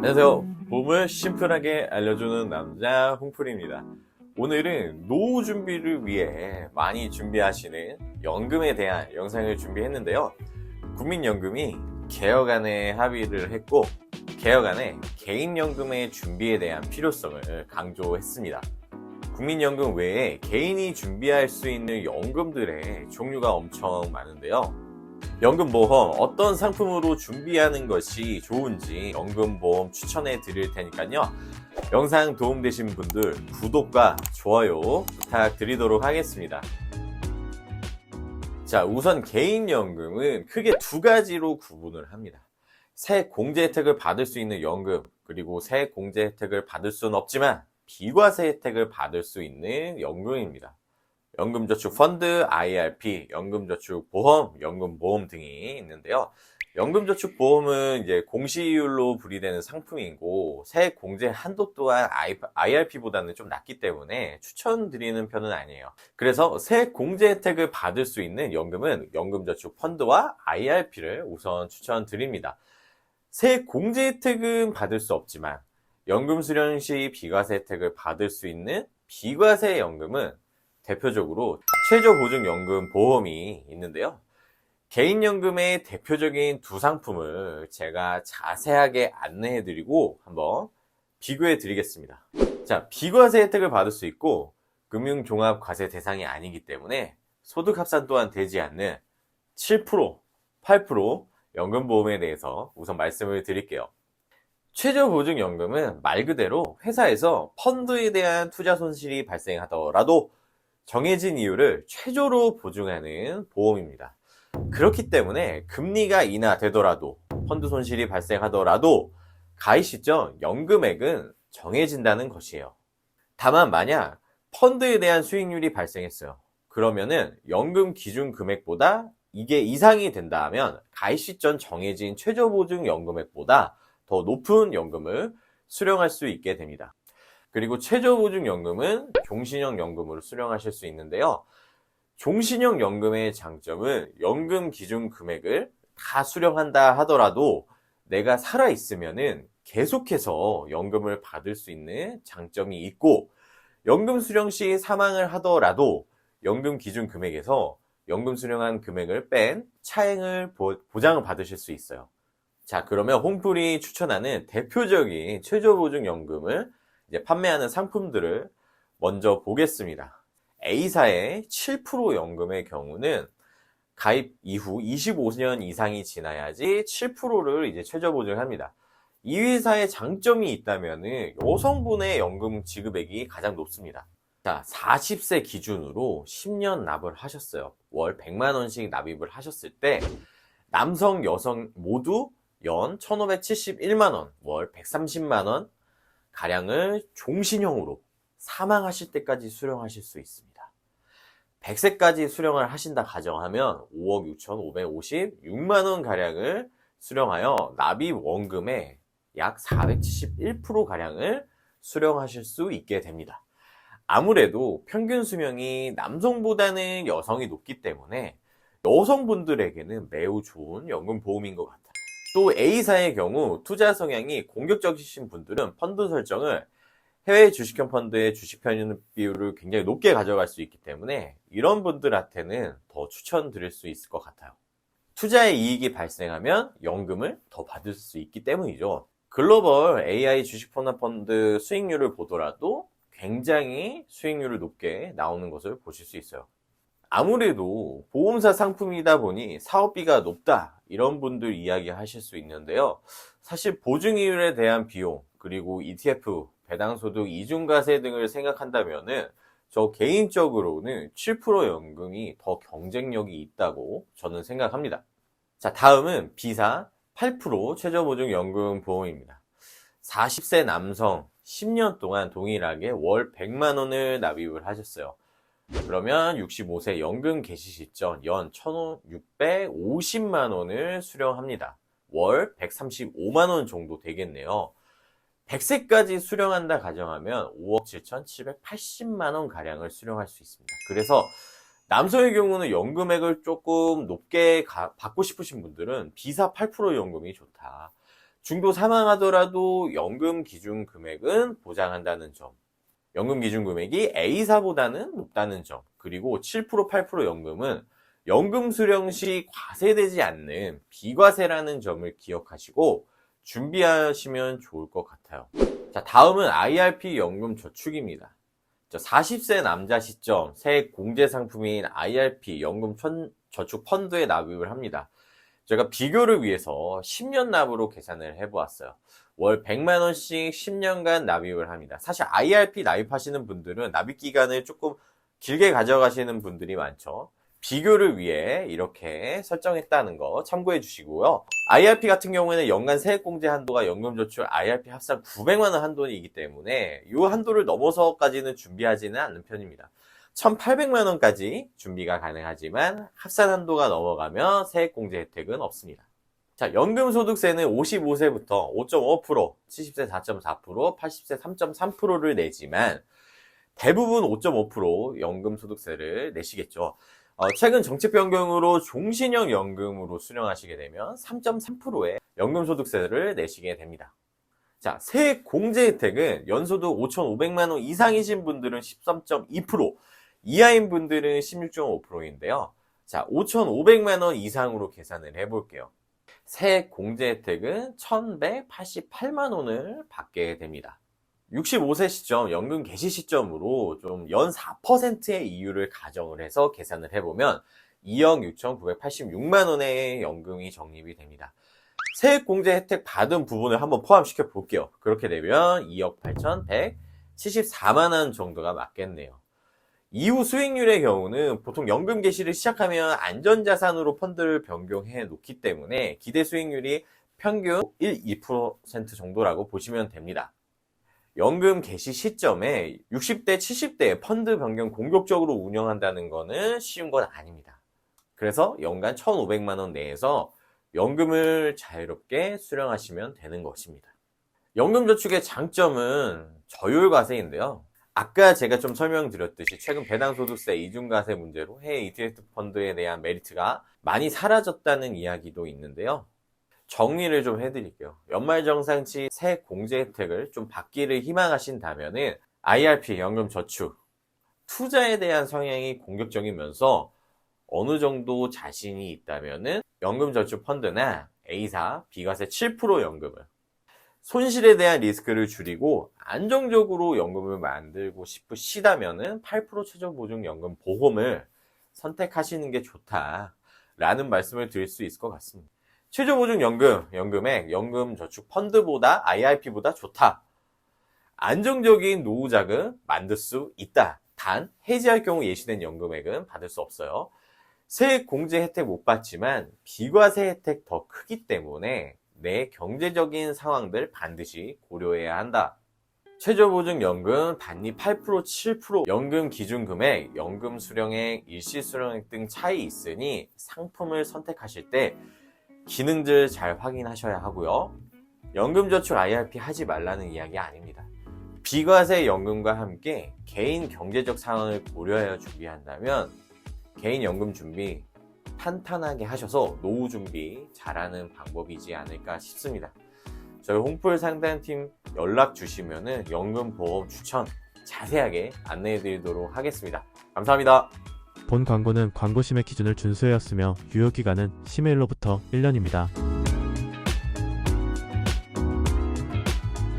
안녕하세요. 보험을 심플하게 알려주는 남자 홍풀입니다. 오늘은 노후 준비를 위해 많이 준비하시는 연금에 대한 영상을 준비했는데요. 국민연금이 개혁안에 합의를 했고 개혁안에 개인연금의 준비에 대한 필요성을 강조했습니다. 국민연금 외에 개인이 준비할 수 있는 연금들의 종류가 엄청 많은데요. 연금보험 어떤 상품으로 준비하는 것이 좋은지 연금보험 추천해 드릴 테니까요. 영상 도움되신 분들 구독과 좋아요 부탁드리도록 하겠습니다. 자, 우선 개인연금은 크게 두 가지로 구분을 합니다. 세액 공제 혜택을 받을 수 있는 연금, 그리고 세액 공제 혜택을 받을 수는 없지만 비과세 혜택을 받을 수 있는 연금입니다. 연금저축펀드, IRP, 연금저축보험, 연금보험 등이 있는데요. 연금저축보험은 이제 공시이율로 분리되는 상품이고 세액 공제 한도 또한 IRP보다는 좀 낮기 때문에 추천드리는 편은 아니에요. 그래서 세액 공제 혜택을 받을 수 있는 연금은 연금저축펀드와 IRP를 우선 추천드립니다. 세액 공제 혜택은 받을 수 없지만 연금 수령 시 비과세 혜택을 받을 수 있는 비과세 연금은 대표적으로 최저보증연금 보험이 있는데요. 개인연금의 대표적인 두 상품을 제가 자세하게 안내해드리고 한번 비교해드리겠습니다. 자, 비과세 혜택을 받을 수 있고 금융종합과세 대상이 아니기 때문에 소득합산 또한 되지 않는 7%, 8% 연금보험에 대해서 우선 말씀을 드릴게요. 최저보증연금은 말 그대로 회사에서 펀드에 대한 투자 손실이 발생하더라도 정해진 이유를 최저로 보증하는 보험입니다. 그렇기 때문에 금리가 인하되더라도 펀드 손실이 발생하더라도 가입 시점 연금액은 정해진다는 것이에요. 다만 만약 펀드에 대한 수익률이 발생했어요. 그러면은 연금 기준 금액보다 이게 이상이 된다면 가입 시점 정해진 최저보증 연금액보다 더 높은 연금을 수령할 수 있게 됩니다. 그리고 최저보증연금은 종신형 연금으로 수령하실 수 있는데요. 종신형 연금의 장점은 연금 기준 금액을 다 수령한다 하더라도 내가 살아있으면은 계속해서 연금을 받을 수 있는 장점이 있고, 연금 수령 시 사망을 하더라도 연금 기준 금액에서 연금 수령한 금액을 뺀 차액을 보장을 받으실 수 있어요. 자, 그러면 홍풀이 추천하는 대표적인 최저보증연금을 이제 판매하는 상품들을 먼저 보겠습니다. A사의 7% 연금의 경우는 가입 이후 25년 이상이 지나야지 7%를 이제 최저 보증합니다. 이 회사의 장점이 있다면은 여성분의 연금 지급액이 가장 높습니다. 자, 40세 기준으로 10년 납을 하셨어요. 월 100만 원씩 납입을 하셨을 때 남성, 여성 모두 연 1,571만 원, 월 130만 원 가량을 종신형으로 사망하실 때까지 수령하실 수 있습니다. 100세까지 수령을 하신다 가정하면 5억 6,556만 원 가량을 수령하여 납입 원금의 약 471% 가량을 수령하실 수 있게 됩니다. 아무래도 평균 수명이 남성보다는 여성이 높기 때문에 여성분들에게는 매우 좋은 연금 보험인 것 같아요. 또 A사의 경우 투자 성향이 공격적이신 분들은 펀드 설정을 해외 주식형 펀드의 주식 편입 비율을 굉장히 높게 가져갈 수 있기 때문에 이런 분들한테는 더 추천드릴 수 있을 것 같아요. 투자의 이익이 발생하면 연금을 더 받을 수 있기 때문이죠. 글로벌 AI 주식 펀드 수익률을 보더라도 굉장히 수익률을 높게 나오는 것을 보실 수 있어요. 아무래도 보험사 상품이다 보니 사업비가 높다 이런 분들 이야기 하실 수 있는데요. 사실 보증이율에 대한 비용, 그리고 ETF, 배당소득, 이중과세 등을 생각한다면은 저 개인적으로는 7% 연금이 더 경쟁력이 있다고 저는 생각합니다. 자, 다음은 B사 8% 최저보증연금 보험입니다. 40세 남성 10년 동안 동일하게 월 100만 원을 납입을 하셨어요. 그러면 65세 연금 개시 시점 연 1,650만 원을 수령합니다. 월 135만 원 정도 되겠네요. 100세까지 수령한다 가정하면 5억 7,780만 원 가량을 수령할 수 있습니다. 그래서 남성의 경우는 연금액을 조금 높게 받고 싶으신 분들은 B사 8% 연금이 좋다. 중도 사망하더라도 연금 기준 금액은 보장한다는 점, 연금 기준 금액이 A사보다는 높다는 점, 그리고 7%, 8% 연금은 연금 수령 시 과세되지 않는 비과세라는 점을 기억하시고 준비하시면 좋을 것 같아요. 자, 다음은 IRP 연금 저축입니다. 40세 남자 시점 세액 공제 상품인 IRP 연금 저축 펀드에 납입을 합니다. 제가 비교를 위해서 10년 납으로 계산을 해보았어요. 월 100만원씩 10년간 납입을 합니다. 사실 IRP 납입하시는 분들은 납입 기간을 조금 길게 가져가시는 분들이 많죠. 비교를 위해 이렇게 설정했다는 거 참고해 주시고요. IRP 같은 경우에는 연간 세액공제 한도가 연금저축 IRP 합산 900만원 한도이기 때문에 이 한도를 넘어서까지는 준비하지는 않는 편입니다. 1,800만원까지 준비가 가능하지만 합산 한도가 넘어가면 세액공제 혜택은 없습니다. 자, 연금소득세는 55세부터 5.5%, 70세 4.4%, 80세 3.3%를 내지만 대부분 5.5% 연금소득세를 내시겠죠. 최근 정책 변경으로 종신형 연금으로 수령하시게 되면 3.3%의 연금소득세를 내시게 됩니다. 자, 세액 공제 혜택은 연소득 5,500만원 이상이신 분들은 13.2%, 이하인 분들은 16.5%인데요. 자, 5,500만원 이상으로 계산을 해볼게요. 세액 공제 혜택은 1,188만원을 받게 됩니다. 65세 시점, 연금 개시 시점으로 좀 연 4%의 이율을 가정을 해서 계산을 해보면 2억 6,986만원의 연금이 적립이 됩니다. 세액 공제 혜택 받은 부분을 한번 포함시켜 볼게요. 그렇게 되면 2억 8,174만원 정도가 맞겠네요. 이후 수익률의 경우는 보통 연금 개시를 시작하면 안전자산으로 펀드를 변경해 놓기 때문에 기대 수익률이 평균 1, 2% 정도라고 보시면 됩니다. 연금 개시 시점에 60대, 70대 펀드 변경 공격적으로 운영한다는 거는 쉬운 건 아닙니다. 그래서 연간 1,500만원 내에서 연금을 자유롭게 수령하시면 되는 것입니다. 연금저축의 장점은 저율과세인데요. 아까 제가 좀 설명드렸듯이 최근 배당소득세 이중과세 문제로 해외 ETF 펀드에 대한 메리트가 많이 사라졌다는 이야기도 있는데요. 정리를 좀 해드릴게요. 연말정산치 세액 공제 혜택을 좀 받기를 희망하신다면은 IRP 연금저축 투자에 대한 성향이 공격적이면서 어느 정도 자신이 있다면은 연금저축 펀드나 A사 비과세 7% 연금을 손실에 대한 리스크를 줄이고 안정적으로 연금을 만들고 싶으시다면은 8% 최저보증연금 보험을 선택하시는 게 좋다라는 말씀을 드릴 수 있을 것 같습니다. 최저보증연금의 연금저축 펀드보다 IRP보다 좋다. 안정적인 노후자금 만들 수 있다. 단 해지할 경우 예시된 연금액은 받을 수 없어요. 세액 공제 혜택 못 받지만 비과세 혜택 더 크기 때문에 내 경제적인 상황들 반드시 고려해야 한다. 최저보증연금 단위 8%, 7% 연금 기준금액, 연금 수령액, 일시 수령액 등 차이 있으니 상품을 선택하실 때 기능들 잘 확인하셔야 하고요. 연금저축 IRP 하지 말라는 이야기 아닙니다. 비과세 연금과 함께 개인 경제적 상황을 고려하여 준비한다면 개인 연금 준비 탄탄하게 하셔서 노후 준비 잘하는 방법이지 않을까 싶습니다. 저희 홈플 상담팀 연락 주시면은 연금 보험 추천 자세하게 안내해 드리도록 하겠습니다. 감사합니다. 본 광고는 광고 심의 기준을 준수하였으며 유효기간은 심의일로부터 1년입니다.